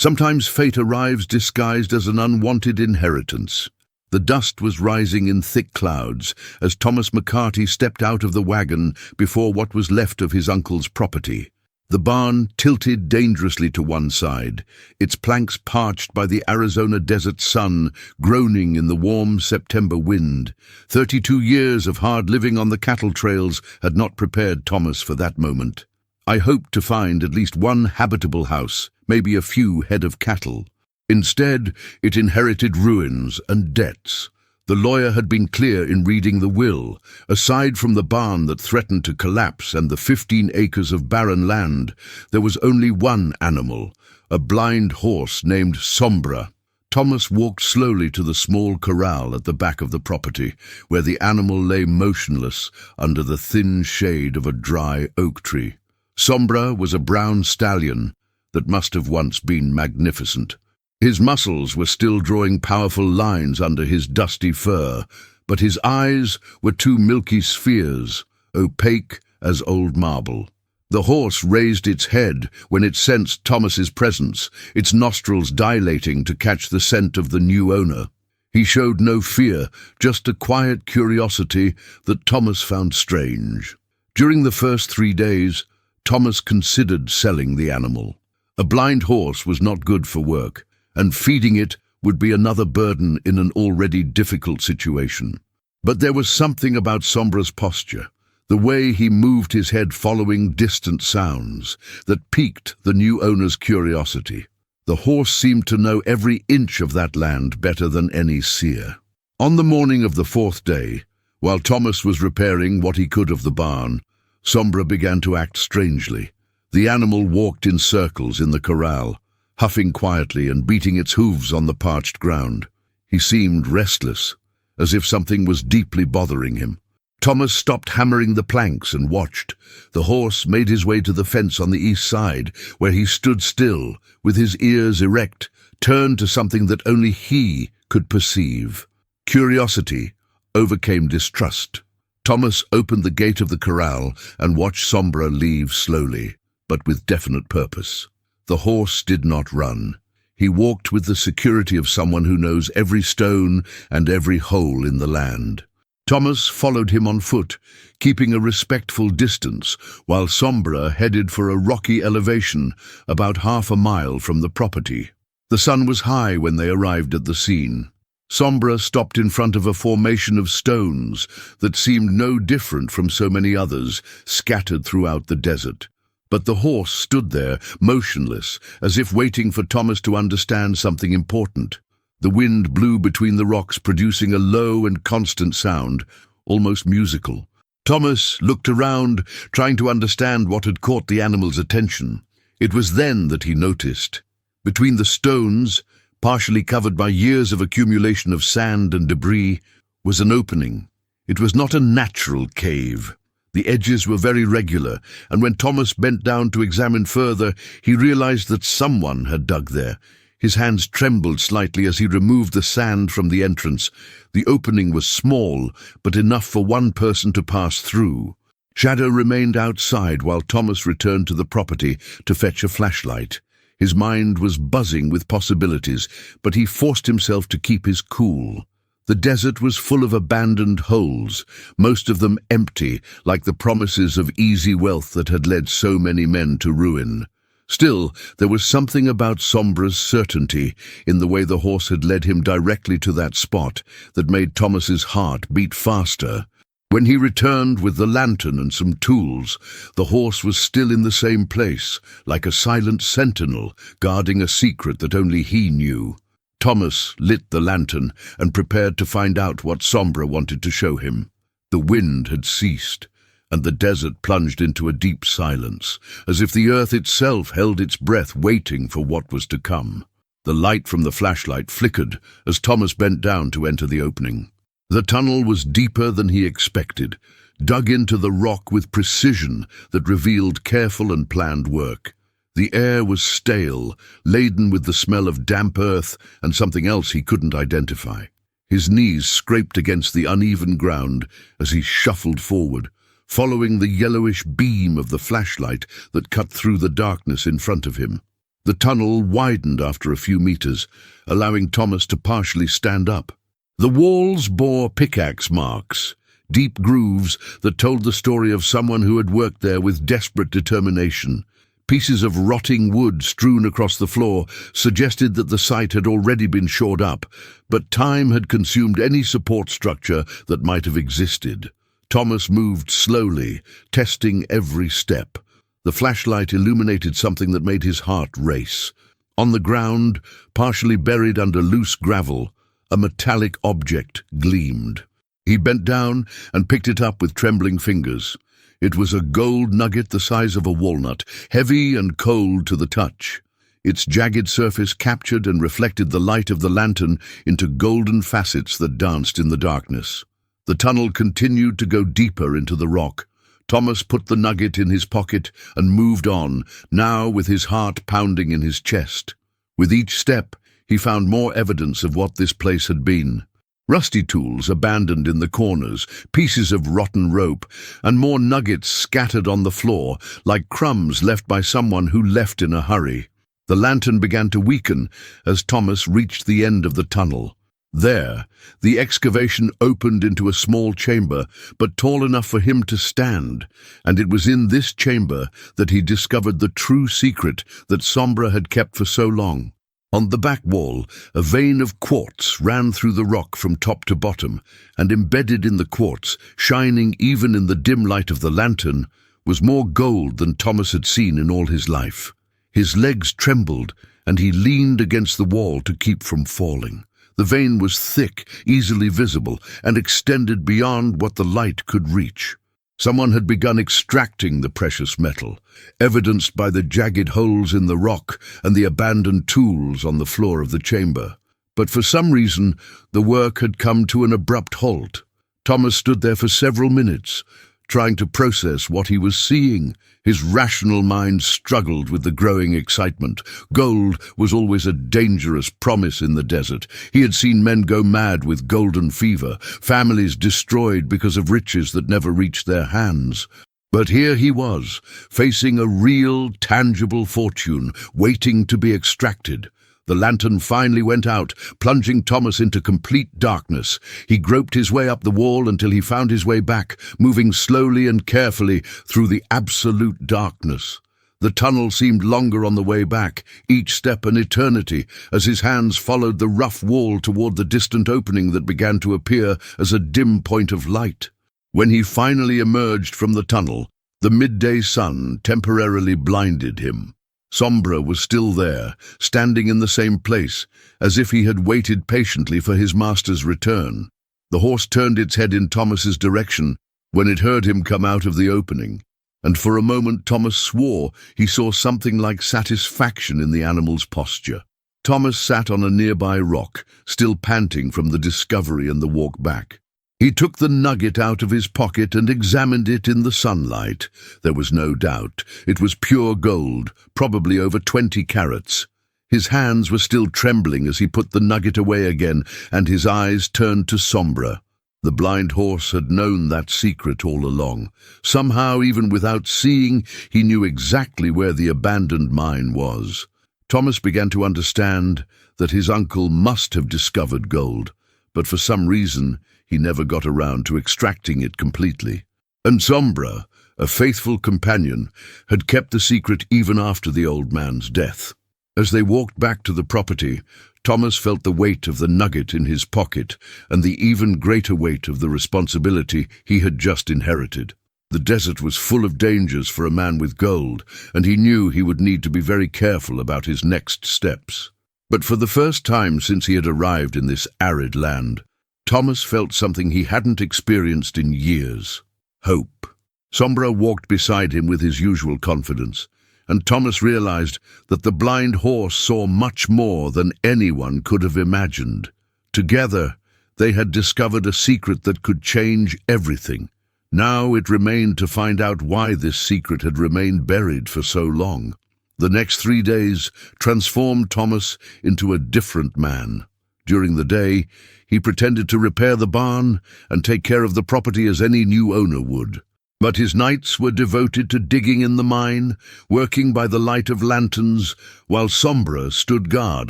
Sometimes fate arrives disguised as an unwanted inheritance. The dust was rising in thick clouds as Thomas McCarty stepped out of the wagon before what was left of his uncle's property. The barn tilted dangerously to one side, its planks parched by the Arizona desert sun, groaning in the warm September wind. 32 years of hard living on the cattle trails had not prepared Thomas for that moment. I hoped to find at least one habitable house, maybe a few head of cattle. Instead, it inherited ruins and debts. The lawyer had been clear in reading the will. Aside from the barn that threatened to collapse and the 15 acres of barren land, there was only one animal, a blind horse named Sombra. Thomas walked slowly to the small corral at the back of the property, where the animal lay motionless under the thin shade of a dry oak tree. Sombra was a brown stallion that must have once been magnificent. His muscles were still drawing powerful lines under his dusty fur, but his eyes were two milky spheres, opaque as old marble. The horse raised its head when it sensed Thomas's presence, its nostrils dilating to catch the scent of the new owner. He showed no fear, just a quiet curiosity that Thomas found strange. During the first 3 days, Thomas considered selling the animal. A blind horse was not good for work, and feeding it would be another burden in an already difficult situation. But there was something about Sombra's posture, the way he moved his head following distant sounds, that piqued the new owner's curiosity. The horse seemed to know every inch of that land better than any seer. On the morning of the 4th day, while Thomas was repairing what he could of the barn, Sombra began to act strangely. The animal walked in circles in the corral, huffing quietly and beating its hooves on the parched ground. He seemed restless, as if something was deeply bothering him. Thomas stopped hammering the planks and watched. The horse made his way to the fence on the east side, where he stood still, with his ears erect, turned to something that only he could perceive. Curiosity overcame distrust. Thomas opened the gate of the corral and watched Sombra leave slowly, but with definite purpose. The horse did not run. He walked with the security of someone who knows every stone and every hole in the land. Thomas followed him on foot, keeping a respectful distance, while Sombra headed for a rocky elevation about half a mile from the property. The sun was high when they arrived at the scene. Sombra stopped in front of a formation of stones that seemed no different from so many others scattered throughout the desert. But the horse stood there, motionless, as if waiting for Thomas to understand something important. The wind blew between the rocks, producing a low and constant sound, almost musical. Thomas looked around, trying to understand what had caught the animal's attention. It was then that he noticed. Between the stones, partially covered by years of accumulation of sand and debris, was an opening. It was not a natural cave. The edges were very regular, and when Thomas bent down to examine further, he realized that someone had dug there. His hands trembled slightly as he removed the sand from the entrance. The opening was small, but enough for one person to pass through. Shadow remained outside while Thomas returned to the property to fetch a flashlight. His mind was buzzing with possibilities, but he forced himself to keep his cool. The desert was full of abandoned holes, most of them empty, like the promises of easy wealth that had led so many men to ruin. Still, there was something about Sombra's certainty in the way the horse had led him directly to that spot that made Thomas's heart beat faster. When he returned with the lantern and some tools, the horse was still in the same place, like a silent sentinel guarding a secret that only he knew. Thomas lit the lantern and prepared to find out what Sombra wanted to show him. The wind had ceased, and the desert plunged into a deep silence, as if the earth itself held its breath waiting for what was to come. The light from the flashlight flickered as Thomas bent down to enter the opening. The tunnel was deeper than he expected, dug into the rock with precision that revealed careful and planned work. The air was stale, laden with the smell of damp earth and something else he couldn't identify. His knees scraped against the uneven ground as he shuffled forward, following the yellowish beam of the flashlight that cut through the darkness in front of him. The tunnel widened after a few meters, allowing Thomas to partially stand up. The walls bore pickaxe marks, deep grooves that told the story of someone who had worked there with desperate determination. Pieces of rotting wood strewn across the floor suggested that the site had already been shored up, but time had consumed any support structure that might have existed. Thomas moved slowly, testing every step. The flashlight illuminated something that made his heart race. On the ground, partially buried under loose gravel, a metallic object gleamed. He bent down and picked it up with trembling fingers. It was a gold nugget the size of a walnut, heavy and cold to the touch. Its jagged surface captured and reflected the light of the lantern into golden facets that danced in the darkness. The tunnel continued to go deeper into the rock. Thomas put the nugget in his pocket and moved on, now with his heart pounding in his chest. With each step, he found more evidence of what this place had been. Rusty tools abandoned in the corners, pieces of rotten rope, and more nuggets scattered on the floor, like crumbs left by someone who left in a hurry. The lantern began to weaken as Thomas reached the end of the tunnel. There, the excavation opened into a small chamber, but tall enough for him to stand, and it was in this chamber that he discovered the true secret that Sombra had kept for so long. On the back wall, a vein of quartz ran through the rock from top to bottom, and embedded in the quartz, shining even in the dim light of the lantern, was more gold than Thomas had seen in all his life. His legs trembled, and he leaned against the wall to keep from falling. The vein was thick, easily visible, and extended beyond what the light could reach. Someone had begun extracting the precious metal, evidenced by the jagged holes in the rock and the abandoned tools on the floor of the chamber. But for some reason, the work had come to an abrupt halt. Thomas stood there for several minutes, trying to process what he was seeing. His rational mind struggled with the growing excitement. Gold was always a dangerous promise in the desert. He had seen men go mad with golden fever, families destroyed because of riches that never reached their hands. But here he was, facing a real, tangible fortune, waiting to be extracted. The lantern finally went out, plunging Thomas into complete darkness. He groped his way up the wall until he found his way back, moving slowly and carefully through the absolute darkness. The tunnel seemed longer on the way back, each step an eternity, as his hands followed the rough wall toward the distant opening that began to appear as a dim point of light. When he finally emerged from the tunnel, the midday sun temporarily blinded him. Sombra was still there, standing in the same place, as if he had waited patiently for his master's return. The horse turned its head in Thomas's direction when it heard him come out of the opening, and for a moment Thomas swore he saw something like satisfaction in the animal's posture. Thomas sat on a nearby rock, still panting from the discovery and the walk back. He took the nugget out of his pocket and examined it in the sunlight. There was no doubt. It was pure gold, probably over 20 carats. His hands were still trembling as he put the nugget away again, and his eyes turned to Sombra. The blind horse had known that secret all along. Somehow, even without seeing, he knew exactly where the abandoned mine was. Thomas began to understand that his uncle must have discovered gold, but for some reason he never got around to extracting it completely. And Sombra, a faithful companion, had kept the secret even after the old man's death. As they walked back to the property, Thomas felt the weight of the nugget in his pocket and the even greater weight of the responsibility he had just inherited. The desert was full of dangers for a man with gold, and he knew he would need to be very careful about his next steps. But for the first time since he had arrived in this arid land, Thomas felt something he hadn't experienced in years: hope. Sombra walked beside him with his usual confidence, and Thomas realized that the blind horse saw much more than anyone could have imagined. Together, they had discovered a secret that could change everything. Now it remained to find out why this secret had remained buried for so long. The next 3 days transformed Thomas into a different man. During the day, he pretended to repair the barn and take care of the property as any new owner would. But his nights were devoted to digging in the mine, working by the light of lanterns, while Sombra stood guard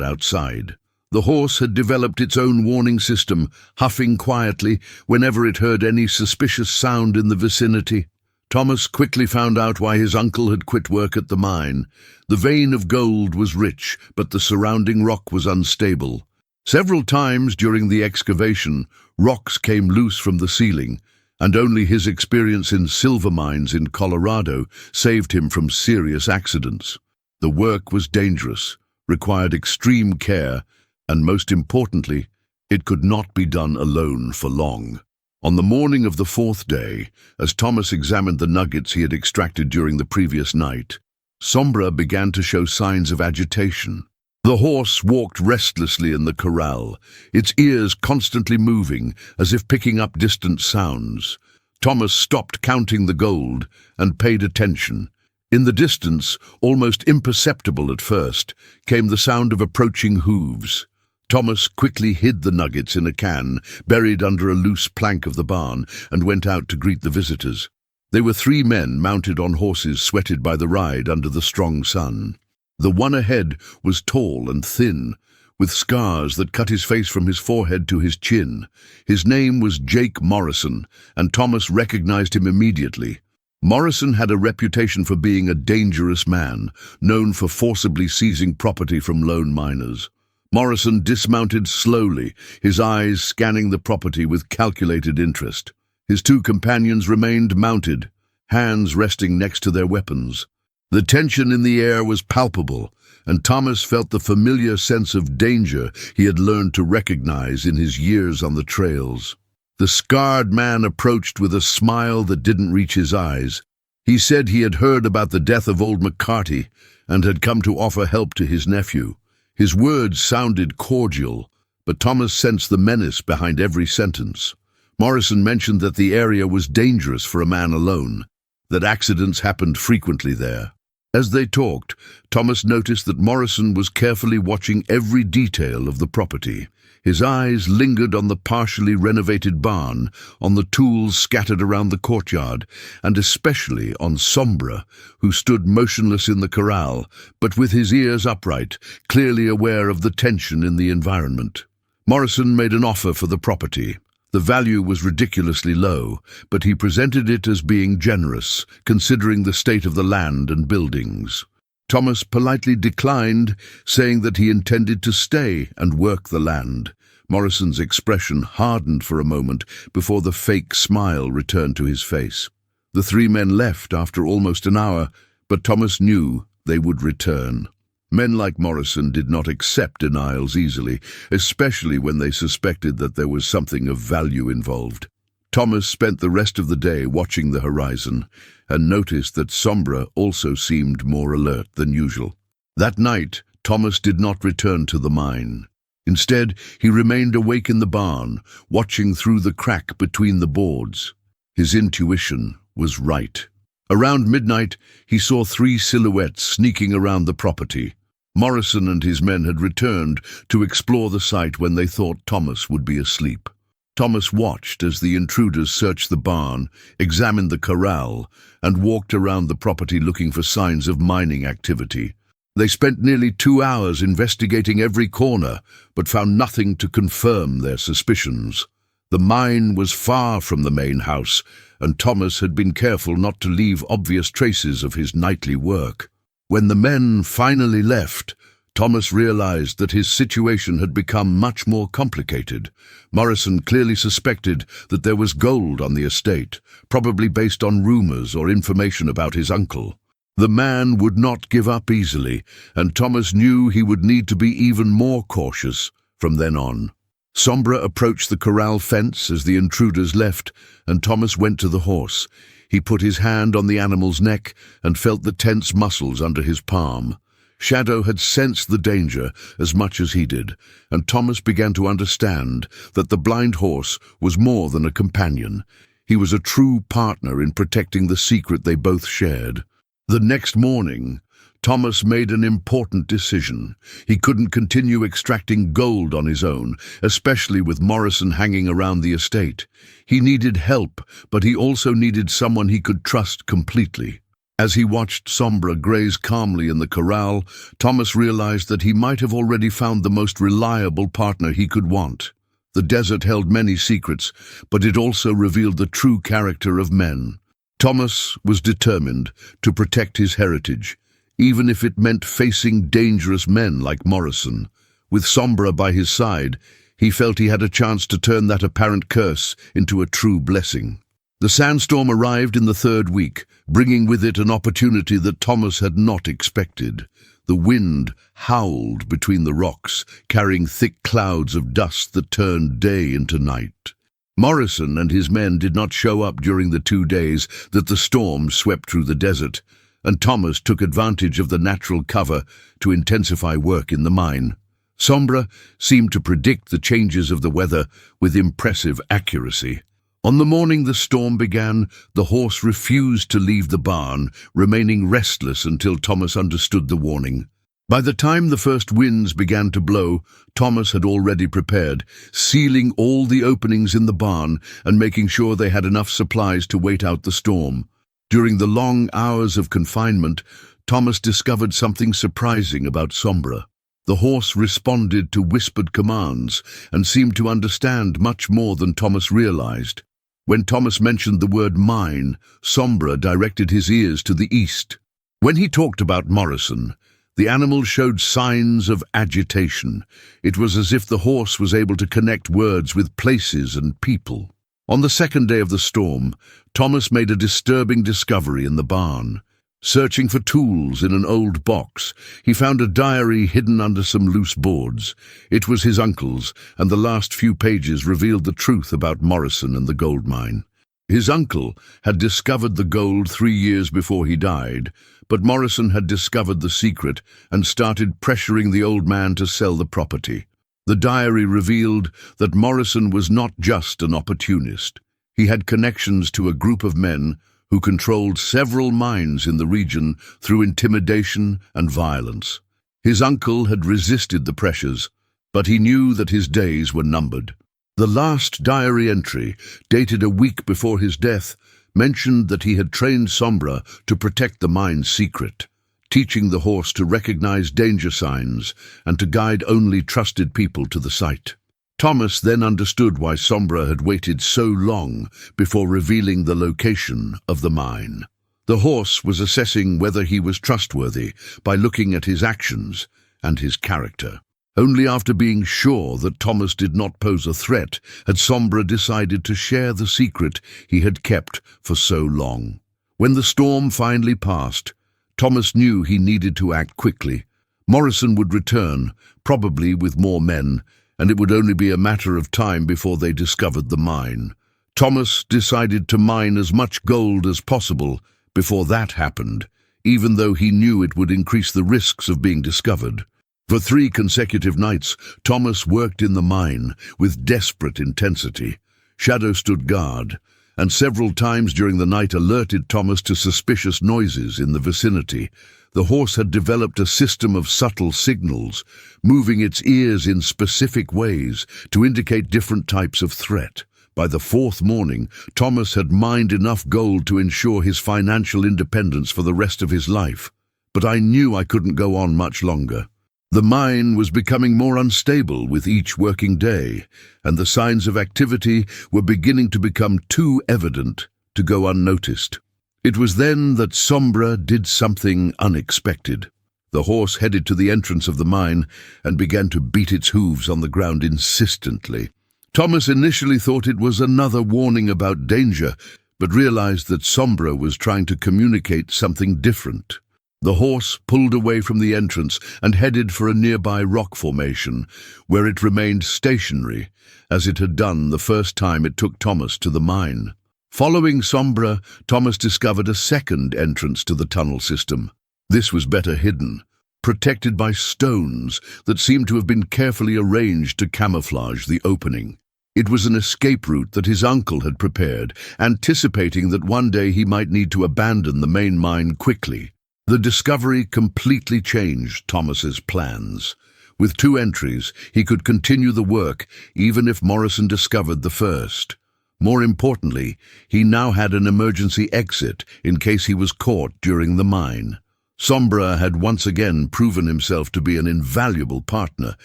outside. The horse had developed its own warning system, huffing quietly whenever it heard any suspicious sound in the vicinity. Thomas quickly found out why his uncle had quit work at the mine. The vein of gold was rich, but the surrounding rock was unstable. Several times during the excavation, rocks came loose from the ceiling, and only his experience in silver mines in Colorado saved him from serious accidents. The work was dangerous, required extreme care, and most importantly, it could not be done alone for long. On the morning of the fourth day, as Thomas examined the nuggets he had extracted during the previous night, Sombra began to show signs of agitation. The horse walked restlessly in the corral, its ears constantly moving as if picking up distant sounds. Thomas stopped counting the gold and paid attention. In the distance, almost imperceptible at first, came the sound of approaching hooves. Thomas quickly hid the nuggets in a can, buried under a loose plank of the barn, and went out to greet the visitors. They were 3 men mounted on horses sweated by the ride under the strong sun. The one ahead was tall and thin, with scars that cut his face from his forehead to his chin. His name was Jake Morrison, and Thomas recognized him immediately. Morrison had a reputation for being a dangerous man, known for forcibly seizing property from lone miners. Morrison dismounted slowly, his eyes scanning the property with calculated interest. His 2 companions remained mounted, hands resting next to their weapons. The tension in the air was palpable, and Thomas felt the familiar sense of danger he had learned to recognize in his years on the trails. The scarred man approached with a smile that didn't reach his eyes. He said he had heard about the death of old McCarty and had come to offer help to his nephew. His words sounded cordial, but Thomas sensed the menace behind every sentence. Morrison mentioned that the area was dangerous for a man alone, that accidents happened frequently there. As they talked, Thomas noticed that Morrison was carefully watching every detail of the property. His eyes lingered on the partially renovated barn, on the tools scattered around the courtyard, and especially on Sombra, who stood motionless in the corral, but with his ears upright, clearly aware of the tension in the environment. Morrison made an offer for the property. The value was ridiculously low, but he presented it as being generous, considering the state of the land and buildings. Thomas politely declined, saying that he intended to stay and work the land. Morrison's expression hardened for a moment before the fake smile returned to his face. The 3 men left after almost an hour, but Thomas knew they would return. Men like Morrison did not accept denials easily, especially when they suspected that there was something of value involved. Thomas spent the rest of the day watching the horizon and noticed that Sombra also seemed more alert than usual. That night, Thomas did not return to the mine. Instead, he remained awake in the barn, watching through the crack between the boards. His intuition was right. Around midnight, he saw 3 silhouettes sneaking around the property. Morrison and his men had returned to explore the site when they thought Thomas would be asleep. Thomas watched as the intruders searched the barn, examined the corral, and walked around the property looking for signs of mining activity. They spent nearly 2 hours investigating every corner, but found nothing to confirm their suspicions. The mine was far from the main house, and Thomas had been careful not to leave obvious traces of his nightly work. When the men finally left, Thomas realized that his situation had become much more complicated. Morrison clearly suspected that there was gold on the estate, probably based on rumors or information about his uncle. The man would not give up easily, and Thomas knew he would need to be even more cautious from then on. Sombra approached the corral fence as the intruders left, and Thomas went to the horse. He put his hand on the animal's neck and felt the tense muscles under his palm. Shadow had sensed the danger as much as he did, and Thomas began to understand that the blind horse was more than a companion. He was a true partner in protecting the secret they both shared. The next morning, Thomas made an important decision. He couldn't continue extracting gold on his own, especially with Morrison hanging around the estate. He needed help, but he also needed someone he could trust completely. As he watched Sombra graze calmly in the corral, Thomas realized that he might have already found the most reliable partner he could want. The desert held many secrets, but it also revealed the true character of men. Thomas was determined to protect his heritage, even if it meant facing dangerous men like Morrison. With Sombra by his side, he felt he had a chance to turn that apparent curse into a true blessing. The sandstorm arrived in the third week, bringing with it an opportunity that Thomas had not expected. The wind howled between the rocks, carrying thick clouds of dust that turned day into night. Morrison and his men did not show up during the 2 days that the storm swept through the desert, and Thomas took advantage of the natural cover to intensify work in the mine. Sombra seemed to predict the changes of the weather with impressive accuracy. On the morning the storm began, the horse refused to leave the barn, remaining restless until Thomas understood the warning. By the time the first winds began to blow, Thomas had already prepared, sealing all the openings in the barn and making sure they had enough supplies to wait out the storm. During the long hours of confinement, Thomas discovered something surprising about Sombra. The horse responded to whispered commands and seemed to understand much more than Thomas realized. When Thomas mentioned the word mine, Sombra directed his ears to the east. When he talked about Morrison, the animal showed signs of agitation. It was as if the horse was able to connect words with places and people. On the second day of the storm, Thomas made a disturbing discovery in the barn. Searching for tools in an old box, he found a diary hidden under some loose boards. It was his uncle's, and the last few pages revealed the truth about Morrison and the gold mine. His uncle had discovered the gold 3 years before he died, but Morrison had discovered the secret and started pressuring the old man to sell the property. The diary revealed that Morrison was not just an opportunist. He had connections to a group of men who controlled several mines in the region through intimidation and violence. His uncle had resisted the pressures, but he knew that his days were numbered. The last diary entry, dated a week before his death, mentioned that he had trained Sombra to protect the mine's secret, teaching the horse to recognize danger signs and to guide only trusted people to the site. Thomas then understood why Sombra had waited so long before revealing the location of the mine. The horse was assessing whether he was trustworthy by looking at his actions and his character. Only after being sure that Thomas did not pose a threat had Sombra decided to share the secret he had kept for so long. When the storm finally passed, Thomas knew he needed to act quickly. Morrison would return, probably with more men, and it would only be a matter of time before they discovered the mine. Thomas decided to mine as much gold as possible before that happened, even though he knew it would increase the risks of being discovered. For 3 consecutive nights, Thomas worked in the mine with desperate intensity. Shadow stood guard, and several times during the night alerted Thomas to suspicious noises in the vicinity. The horse had developed a system of subtle signals, moving its ears in specific ways to indicate different types of threat. By the 4th morning, Thomas had mined enough gold to ensure his financial independence for the rest of his life. But I knew I couldn't go on much longer. The mine was becoming more unstable with each working day, and the signs of activity were beginning to become too evident to go unnoticed. It was then that Sombra did something unexpected. The horse headed to the entrance of the mine and began to beat its hooves on the ground insistently. Thomas initially thought it was another warning about danger, but realized that Sombra was trying to communicate something different. The horse pulled away from the entrance and headed for a nearby rock formation, where it remained stationary, as it had done the first time it took Thomas to the mine. Following Sombra, Thomas discovered a second entrance to the tunnel system. This was better hidden, protected by stones that seemed to have been carefully arranged to camouflage the opening. It was an escape route that his uncle had prepared, anticipating that one day he might need to abandon the main mine quickly. The discovery completely changed Thomas's plans. With 2 entries, he could continue the work even if Morrison discovered the first. More importantly, he now had an emergency exit in case he was caught during the mine. Sombra had once again proven himself to be an invaluable partner,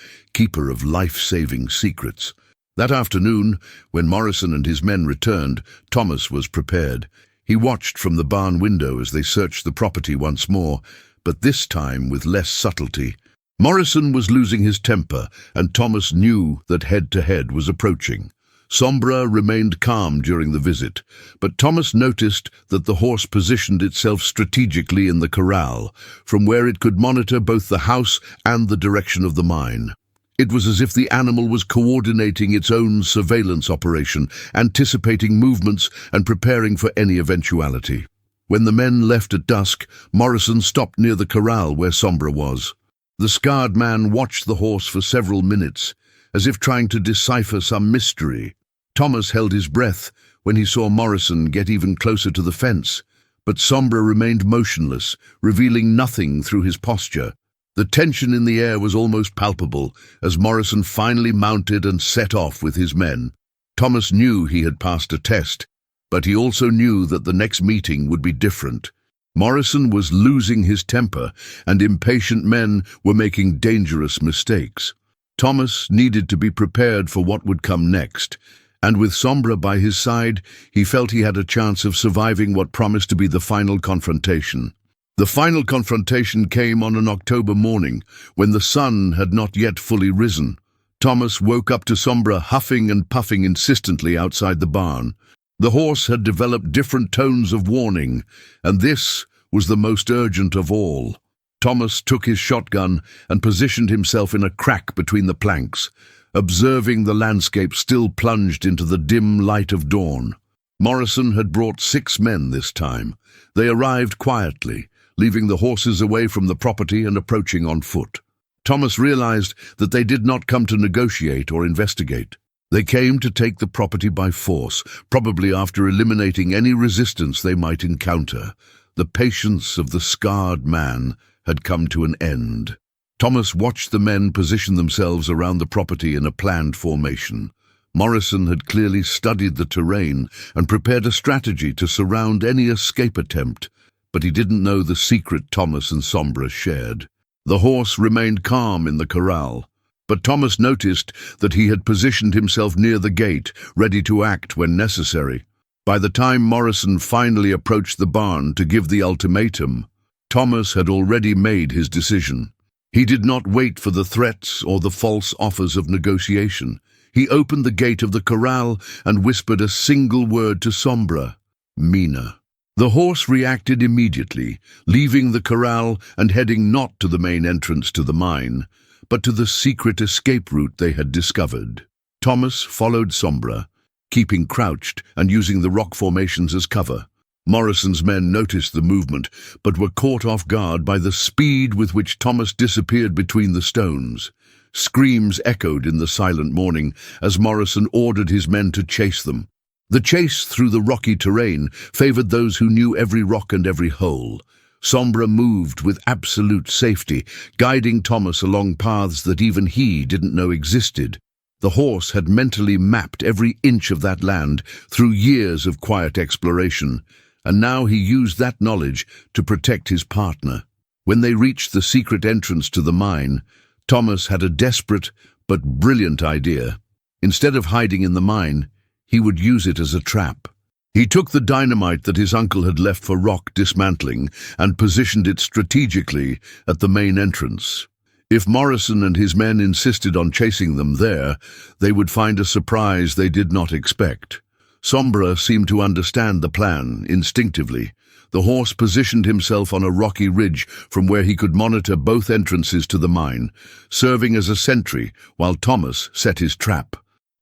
keeper of life-saving secrets. That afternoon, when Morrison and his men returned, Thomas was prepared. He watched from the barn window as they searched the property once more, but this time with less subtlety. Morrison was losing his temper, and Thomas knew that head-to-head was approaching. Sombra remained calm during the visit, but Thomas noticed that the horse positioned itself strategically in the corral, from where it could monitor both the house and the direction of the mine. It was as if the animal was coordinating its own surveillance operation, anticipating movements and preparing for any eventuality. When the men left at dusk, Morrison stopped near the corral where Sombra was. The scarred man watched the horse for several minutes, as if trying to decipher some mystery. Thomas held his breath when he saw Morrison get even closer to the fence, but Sombra remained motionless, revealing nothing through his posture. The tension in the air was almost palpable as Morrison finally mounted and set off with his men. Thomas knew he had passed a test, but he also knew that the next meeting would be different. Morrison was losing his temper, and impatient men were making dangerous mistakes. Thomas needed to be prepared for what would come next, and with Sombra by his side, he felt he had a chance of surviving what promised to be the final confrontation. The final confrontation came on an October morning, when the sun had not yet fully risen. Thomas woke up to Sombra huffing and puffing insistently outside the barn. The horse had developed different tones of warning, and this was the most urgent of all. Thomas took his shotgun and positioned himself in a crack between the planks, observing the landscape still plunged into the dim light of dawn. Morrison had brought 6 men this time. They arrived quietly, leaving the horses away from the property and approaching on foot. Thomas realized that they did not come to negotiate or investigate. They came to take the property by force, probably after eliminating any resistance they might encounter. The patience of the scarred man had come to an end. Thomas watched the men position themselves around the property in a planned formation. Morrison had clearly studied the terrain and prepared a strategy to surround any escape attempt, but he didn't know the secret Thomas and Sombra shared. The horse remained calm in the corral, but Thomas noticed that he had positioned himself near the gate, ready to act when necessary. By the time Morrison finally approached the barn to give the ultimatum, Thomas had already made his decision. He did not wait for the threats or the false offers of negotiation. He opened the gate of the corral and whispered a single word to Sombra: Mina. The horse reacted immediately, leaving the corral and heading not to the main entrance to the mine, but to the secret escape route they had discovered. Thomas followed Sombra, keeping crouched and using the rock formations as cover. Morrison's men noticed the movement, but were caught off guard by the speed with which Thomas disappeared between the stones. Screams echoed in the silent morning as Morrison ordered his men to chase them. The chase through the rocky terrain favored those who knew every rock and every hole. Sombra moved with absolute safety, guiding Thomas along paths that even he didn't know existed. The horse had mentally mapped every inch of that land through years of quiet exploration, and now he used that knowledge to protect his partner. When they reached the secret entrance to the mine, Thomas had a desperate but brilliant idea. Instead of hiding in the mine, he would use it as a trap. He took the dynamite that his uncle had left for rock dismantling and positioned it strategically at the main entrance. If Morrison and his men insisted on chasing them there, they would find a surprise they did not expect. Sombra seemed to understand the plan instinctively. The horse positioned himself on a rocky ridge from where he could monitor both entrances to the mine, serving as a sentry while Thomas set his trap.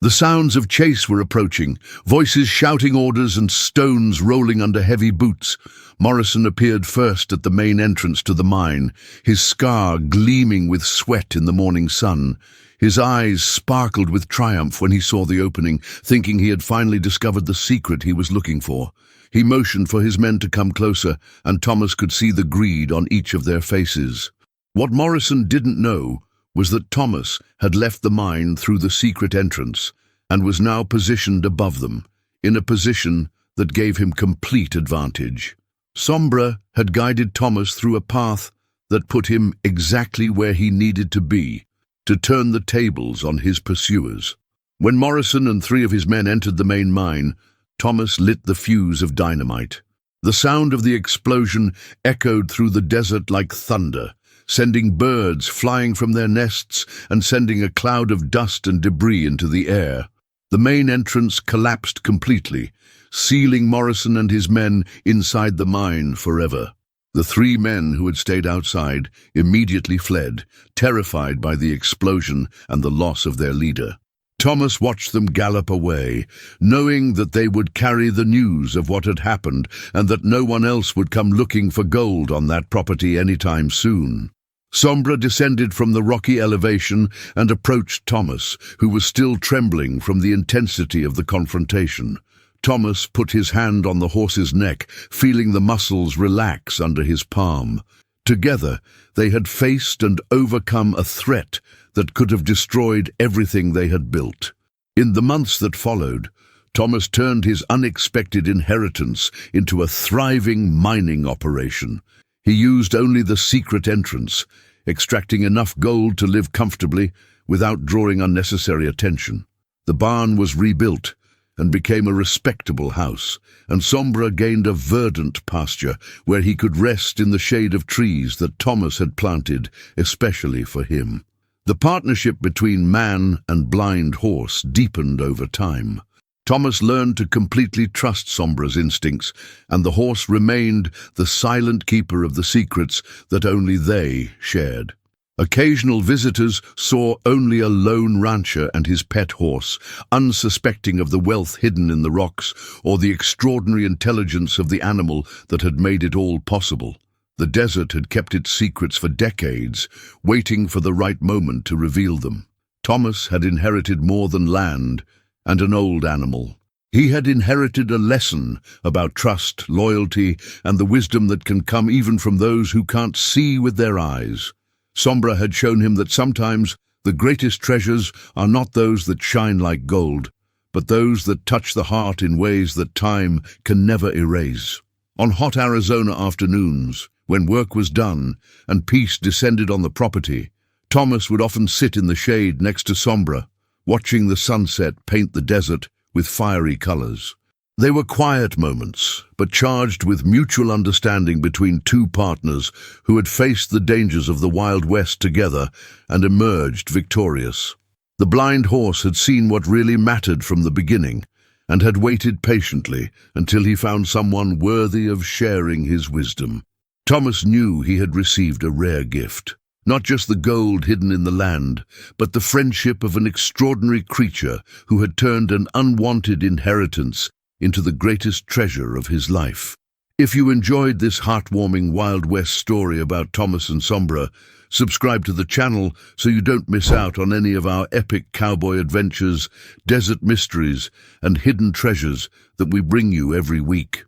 The sounds of chase were approaching, voices shouting orders and stones rolling under heavy boots. Morrison appeared first at the main entrance to the mine, his scar gleaming with sweat in the morning sun. His eyes sparkled with triumph when he saw the opening, thinking he had finally discovered the secret he was looking for. He motioned for his men to come closer, and Thomas could see the greed on each of their faces. What Morrison didn't know was that Thomas had left the mine through the secret entrance and was now positioned above them, in a position that gave him complete advantage. Sombra had guided Thomas through a path that put him exactly where he needed to be, to turn the tables on his pursuers. When Morrison and 3 of his men entered the main mine, Thomas lit the fuse of dynamite. The sound of the explosion echoed through the desert like thunder, sending birds flying from their nests and sending a cloud of dust and debris into the air. The main entrance collapsed completely, sealing Morrison and his men inside the mine forever. The 3 men who had stayed outside immediately fled, terrified by the explosion and the loss of their leader. Thomas watched them gallop away, knowing that they would carry the news of what had happened and that no one else would come looking for gold on that property anytime soon. Sombra descended from the rocky elevation and approached Thomas, who was still trembling from the intensity of the confrontation. Thomas put his hand on the horse's neck, feeling the muscles relax under his palm. Together, they had faced and overcome a threat that could have destroyed everything they had built. In the months that followed, Thomas turned his unexpected inheritance into a thriving mining operation. He used only the secret entrance, extracting enough gold to live comfortably without drawing unnecessary attention. The barn was rebuilt and became a respectable house, and Sombra gained a verdant pasture where he could rest in the shade of trees that Thomas had planted especially for him. The partnership between man and blind horse deepened over time. Thomas learned to completely trust Sombra's instincts, and the horse remained the silent keeper of the secrets that only they shared. Occasional visitors saw only a lone rancher and his pet horse, unsuspecting of the wealth hidden in the rocks or the extraordinary intelligence of the animal that had made it all possible. The desert had kept its secrets for decades, waiting for the right moment to reveal them. Thomas had inherited more than land and an old animal. He had inherited a lesson about trust, loyalty, and the wisdom that can come even from those who can't see with their eyes. Sombra had shown him that sometimes the greatest treasures are not those that shine like gold, but those that touch the heart in ways that time can never erase. On hot Arizona afternoons, when work was done and peace descended on the property, Thomas would often sit in the shade next to Sombra, watching the sunset paint the desert with fiery colors. They were quiet moments, but charged with mutual understanding between 2 partners who had faced the dangers of the Wild West together and emerged victorious. The blind horse had seen what really mattered from the beginning and had waited patiently until he found someone worthy of sharing his wisdom. Thomas knew he had received a rare gift. Not just the gold hidden in the land, but the friendship of an extraordinary creature who had turned an unwanted inheritance into the greatest treasure of his life. If you enjoyed this heartwarming Wild West story about Thomas and Sombra, subscribe to the channel so you don't miss out on any of our epic cowboy adventures, desert mysteries, and hidden treasures that we bring you every week.